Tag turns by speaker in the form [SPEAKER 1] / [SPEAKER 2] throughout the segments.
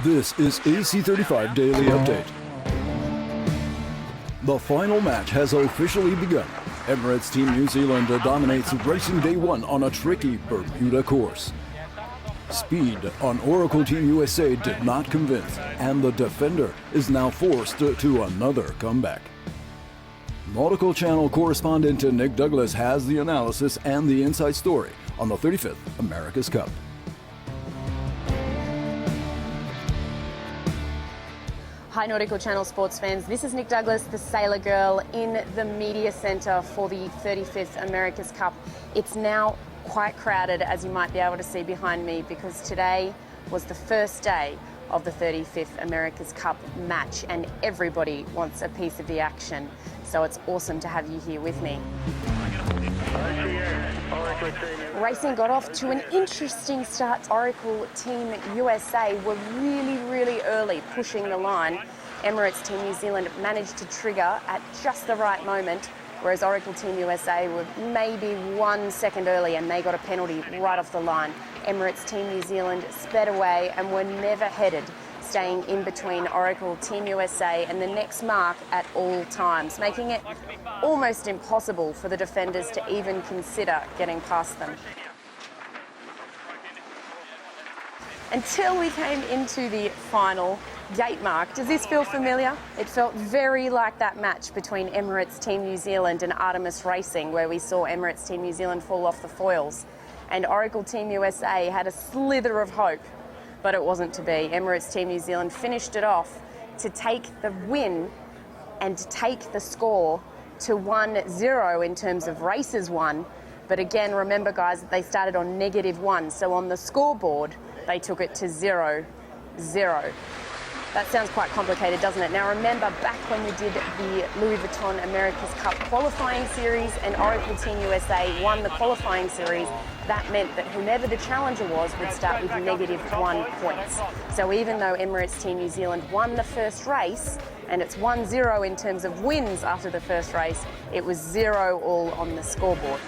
[SPEAKER 1] This is AC35 Daily Update. The final match has officially begun. Emirates Team New Zealand dominates racing day one on a tricky Bermuda course. Speed on Oracle Team USA did not convince, and the defender is now forced to another comeback. Nautical Channel correspondent Nick Douglas has the analysis and the inside story on the 35th America's Cup.
[SPEAKER 2] Hi Nautical Channel sports fans, this is Nick Douglas, the Sailor Girl, in the media centre for the 35th America's Cup. It's now quite crowded, as you might be able to see behind me, because today was the first day of the 35th America's Cup match and everybody wants a piece of the action. So it's awesome to have you here with me. Racing got off to an interesting start. Oracle Team USA were really early pushing the line. Emirates Team New Zealand managed to trigger at just the right moment, whereas Oracle Team USA were maybe 1 second early and they got a penalty right off the line. Emirates Team New Zealand sped away and were never headed, staying in between Oracle Team USA and the next mark at all times, making it almost impossible for the defenders to even consider getting past them. Until we came into the final gate mark. Does this feel familiar? It felt very like that match between Emirates Team New Zealand and Artemis Racing, where we saw Emirates Team New Zealand fall off the foils. And Oracle Team USA had a slither of hope, but it wasn't to be. Emirates Team New Zealand finished it off to take the win and to take the score to 1-0 in terms of races won. But again, remember guys, that they started on -1. So on the scoreboard, they took it to 0-0. That sounds quite complicated, doesn't it? Now remember, back when we did the Louis Vuitton America's Cup qualifying series and Oracle Team USA won the qualifying series, that meant that whomever the challenger was would start with -1 points. So even though Emirates Team New Zealand won the first race, and it's 1-0 in terms of wins after the first race, it was 0-all on the scoreboard.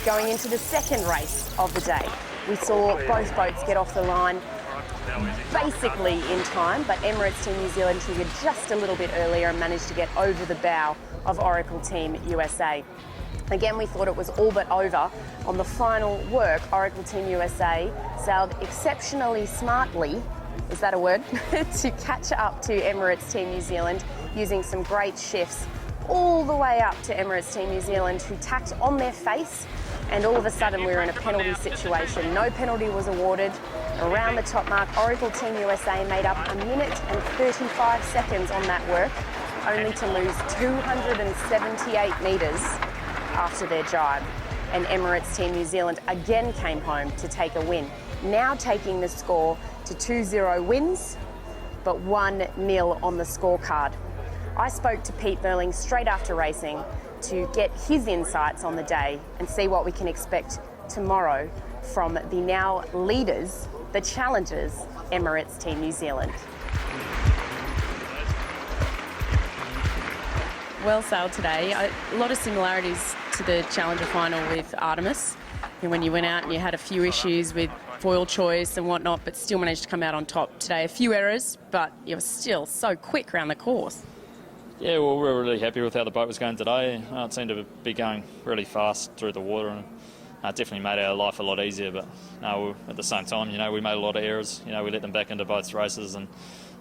[SPEAKER 2] Going into the second race of the day, we saw both boats get off the line basically in time, but Emirates Team New Zealand triggered just a little bit earlier and managed to get over the bow of Oracle Team USA. Again, we thought it was all but over. On the final work, Oracle Team USA sailed exceptionally smartly, is that a word, to catch up to Emirates Team New Zealand using some great shifts all the way up to Emirates Team New Zealand, who tacked on their face, and all of a sudden we were in a penalty situation. No penalty was awarded. Around the top mark, Oracle Team USA made up 1 minute and 35 seconds on that work, only to lose 278 metres after their jibe. And Emirates Team New Zealand again came home to take a win, now taking the score to 2-0 wins, but 1-0 on the scorecard. I spoke to Pete Burling straight after racing to get his insights on the day and see what we can expect tomorrow from the now leaders, the challengers, Emirates Team New Zealand. Well sailed today. A lot of similarities to the Challenger final with Artemis. And when you went out and you had a few issues with foil choice and whatnot, but still managed to come out on top today. A few errors, but you were still so quick around the course.
[SPEAKER 3] Yeah, well, we were really happy with how the boat was going today. It seemed to be going really fast through the water, and it definitely made our life a lot easier. But no, at the same time, we made a lot of errors. We let them back into both races, and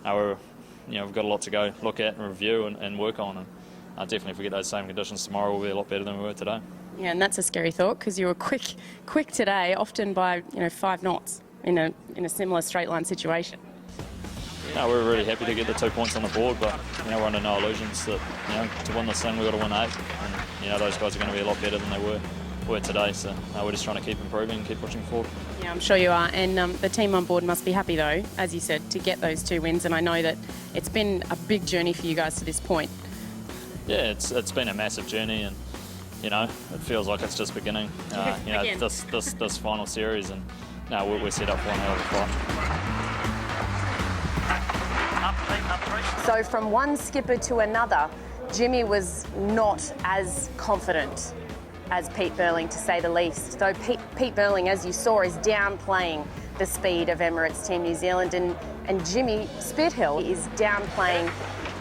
[SPEAKER 3] we've got a lot to go look at and review and work on. And definitely, if we get those same conditions tomorrow, we'll be a lot better than we were today. Yeah,
[SPEAKER 2] and that's a scary thought, because you were quick today, often by 5 knots in a similar straight line situation.
[SPEAKER 3] No, we're really happy to get the 2 points on the board, but we're under no illusions that to win this thing we've got to win 8, and those guys are going to be a lot better than they were today. So we're just trying to keep improving and keep pushing forward.
[SPEAKER 2] Yeah, I'm sure you are, and the team on board must be happy though, as you said, to get those 2 wins. And I know that it's been a big journey for you guys to this point.
[SPEAKER 3] Yeah, it's been a massive journey, and it feels like it's just beginning. This final series, and we're set up for one hell of a fight. So from one skipper to another, Jimmy was not as confident
[SPEAKER 2] as Pete Burling, to say the least. Though Pete Burling, as you saw, is downplaying the speed of Emirates Team New Zealand, and Jimmy Spithill is downplaying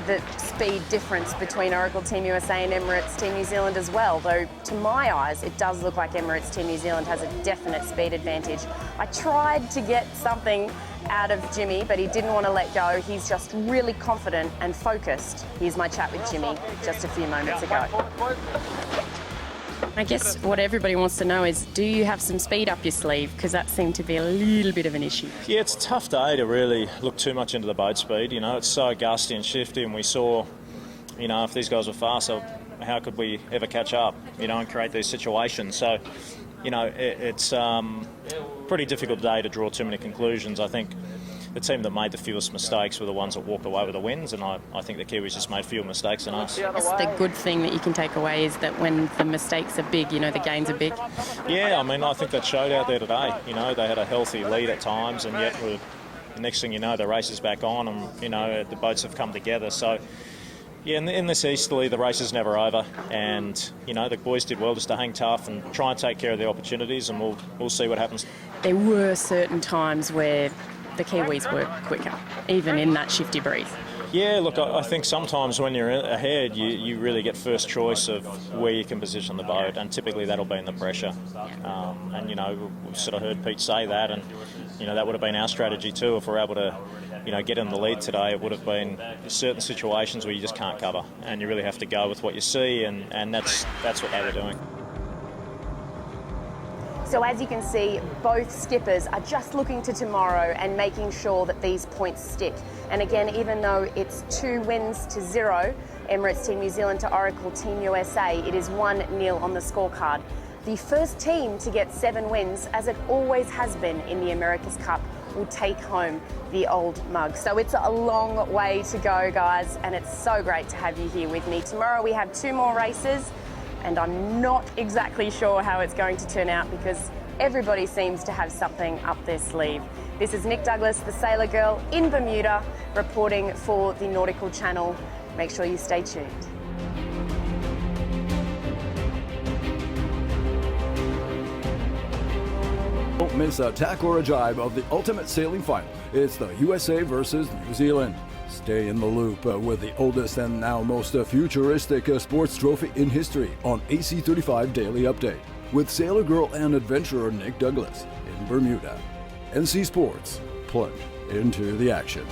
[SPEAKER 2] the speed difference between Oracle Team USA and Emirates Team New Zealand as well, though to my eyes it does look like Emirates Team New Zealand has a definite speed advantage. I tried to get something out of Jimmy, but he didn't want to let go. He's just really confident and focused. Here's my chat with Jimmy just a few moments ago. I guess what everybody wants to know is, do you have some speed up your sleeve? Because that seemed to be a little bit of an issue.
[SPEAKER 4] Yeah, it's a tough day to really look too much into the boat speed. You know, it's so gusty and shifty, and we saw, you know, if these guys were faster, how could we ever catch up, you know, and create these situations? So, you know, it's pretty difficult day to draw too many conclusions. I think the team that made the fewest mistakes were the ones that walked away with the wins, and I think the Kiwis just made fewer mistakes than us.
[SPEAKER 2] That's the good thing that you can take away, is that when the mistakes are big, you know, the gains are big.
[SPEAKER 4] Yeah, I mean, I think that showed out there today. You know, they had a healthy lead at times, and yet the next thing you know, the race is back on, and, you know, the boats have come together. So, yeah, in this easterly, the race is never over, and, you know, the boys did well just to hang tough and try and take care of the opportunities, and we'll see what happens.
[SPEAKER 2] There were certain times where the Kiwis were quicker, even in that shifty breeze.
[SPEAKER 4] Yeah, look, I think sometimes when you're ahead, you really get first choice of where you can position the boat, and typically that'll be in the pressure. And, you know, we've sort of heard Pete say that, and, you know, that would have been our strategy too. If we're able to, you know, get in the lead today, it would have been certain situations where you just can't cover, and you really have to go with what you see, and that's what they were doing.
[SPEAKER 2] So as you can see, both skippers are just looking to tomorrow and making sure that these points stick. And again, even though it's 2 wins to 0, Emirates Team New Zealand to Oracle Team USA, it is 1-0 on the scorecard. The first team to get 7 wins, as it always has been in the America's Cup, will take home the old mug. So it's a long way to go, guys, and it's so great to have you here with me. Tomorrow we have 2 more races, and I'm not exactly sure how it's going to turn out, because everybody seems to have something up their sleeve. This is Nick Douglas, the Sailor Girl, in Bermuda, reporting for the Nautical Channel. Make sure you stay tuned.
[SPEAKER 1] Don't miss a tack or a jibe of the ultimate sailing final. It's the USA versus New Zealand. Stay in the loop with the oldest and now most futuristic sports trophy in history on AC35 Daily Update with Sailor Girl and adventurer Nick Douglas in Bermuda. NC Sports, plunge into the action.